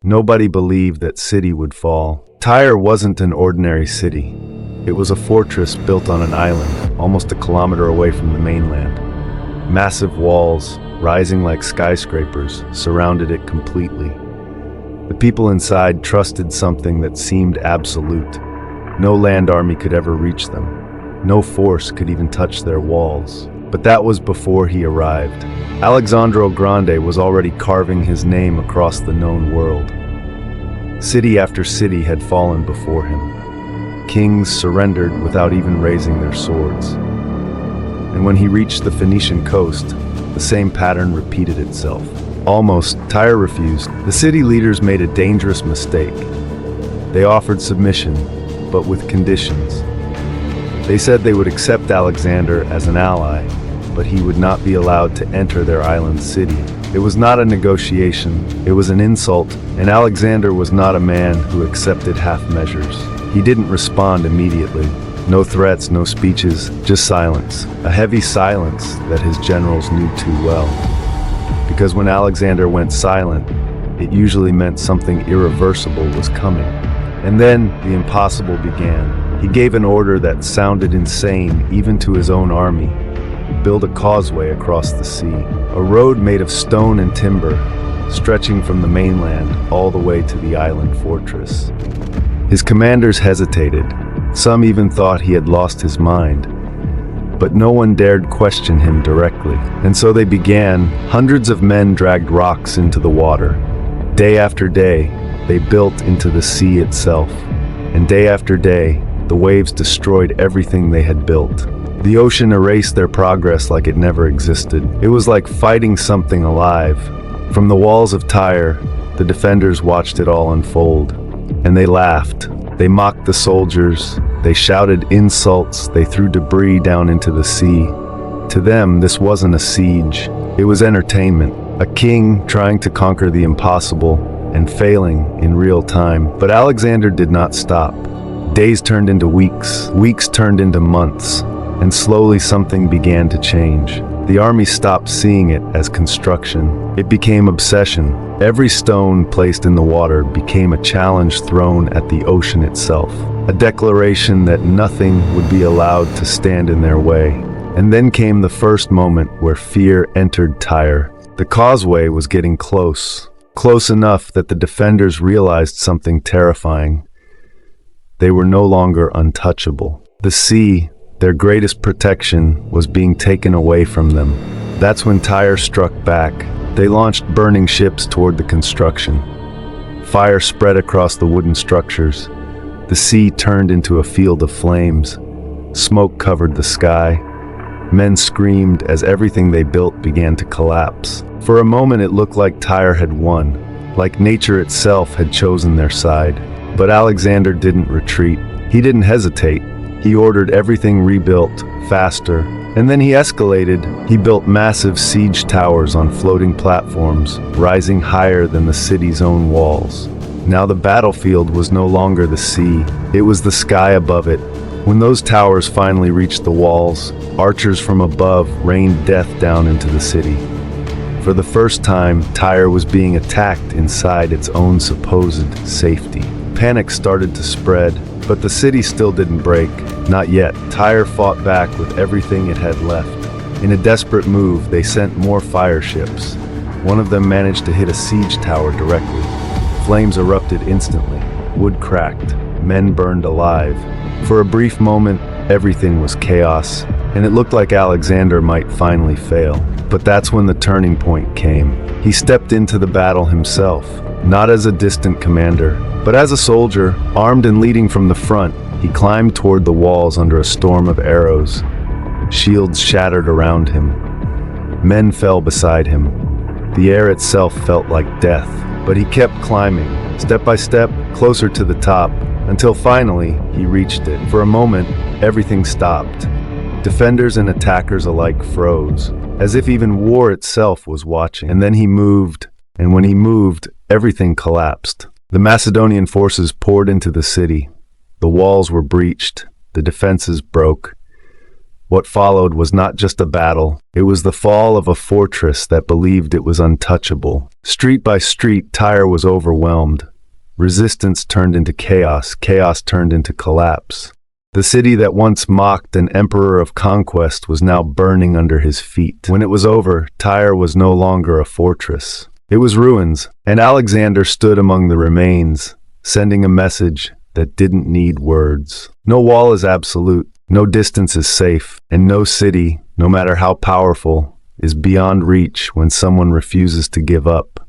Nobody believed that city would fall. Tyre wasn't an ordinary city. It was a fortress built on an island, almost a kilometer away from the mainland. Massive walls, rising like skyscrapers, surrounded it completely. The people inside trusted something that seemed absolute. No land army could ever reach them. No force could even touch their walls. But that was before he arrived. Alexandro Grande was already carving his name across the known world. City after city had fallen before him. Kings surrendered without even raising their swords. And when he reached the Phoenician coast, the same pattern repeated itself. Almost, Tyre refused. The city leaders made a dangerous mistake. They offered submission, but with conditions. They said they would accept Alexander as an ally, but he would not be allowed to enter their island city. It was not a negotiation, it was an insult, and Alexander was not a man who accepted half measures. He didn't respond immediately. No threats, no speeches, just silence. A heavy silence that his generals knew too well. Because when Alexander went silent, it usually meant something irreversible was coming. And then the impossible began. He gave an order that sounded insane even to his own army. Build a causeway across the sea, a road made of stone and timber, stretching from the mainland all the way to the island fortress. His commanders hesitated. Some even thought he had lost his mind. But no one dared question him directly. And so they began. Hundreds of men dragged rocks into the water. Day after day, they built into the sea itself. And day after day, the waves destroyed everything they had built. The ocean erased their progress like it never existed. It was like fighting something alive. From the walls of Tyre, the defenders watched it all unfold. And they laughed. They mocked the soldiers. They shouted insults. They threw debris down into the sea. To them, this wasn't a siege. It was entertainment. A king trying to conquer the impossible and failing in real time. But Alexander did not stop. Days turned into weeks. Weeks turned into months. And slowly something began to change. The army stopped seeing it as construction. It became obsession. Every stone placed in the water became a challenge thrown at the ocean itself. A declaration that nothing would be allowed to stand in their way. And then came the first moment where fear entered Tyre. The causeway was getting close. Close enough that the defenders realized something terrifying. They were no longer untouchable. The sea, their greatest protection, was being taken away from them. That's when Tyre struck back. They launched burning ships toward the construction. Fire spread across the wooden structures. The sea turned into a field of flames. Smoke covered the sky. Men screamed as everything they built began to collapse. For a moment it looked like Tyre had won, like nature itself had chosen their side. But Alexander didn't retreat. He didn't hesitate. He ordered everything rebuilt, faster, and then he escalated. He built massive siege towers on floating platforms, rising higher than the city's own walls. Now the battlefield was no longer the sea, it was the sky above it. When those towers finally reached the walls, archers from above rained death down into the city. For the first time, Tyre was being attacked inside its own supposed safety. Panic started to spread, but the city still didn't break. Not yet. Tyre fought back with everything it had left. In a desperate move, they sent more fire ships. One of them managed to hit a siege tower directly. Flames erupted instantly. Wood cracked. Men burned alive. For a brief moment, everything was chaos, and it looked like Alexander might finally fail. But that's when the turning point came. He stepped into the battle himself, not as a distant commander, but as a soldier, armed and leading from the front. He climbed toward the walls under a storm of arrows. Shields shattered around him. Men fell beside him. The air itself felt like death, but he kept climbing, step by step, closer to the top, until finally he reached it. For a moment, everything stopped. Defenders and attackers alike froze, as if even war itself was watching. And then he moved, and when he moved, everything collapsed. The Macedonian forces poured into the city. The walls were breached, the defenses broke. What followed was not just a battle, it was the fall of a fortress that believed it was untouchable. Street by street, Tyre was overwhelmed. Resistance turned into chaos, chaos turned into collapse. The city that once mocked an emperor of conquest was now burning under his feet. When it was over, Tyre was no longer a fortress. It was ruins, and Alexander stood among the remains, sending a message that didn't need words. No wall is absolute, no distance is safe, and no city, no matter how powerful, is beyond reach when someone refuses to give up.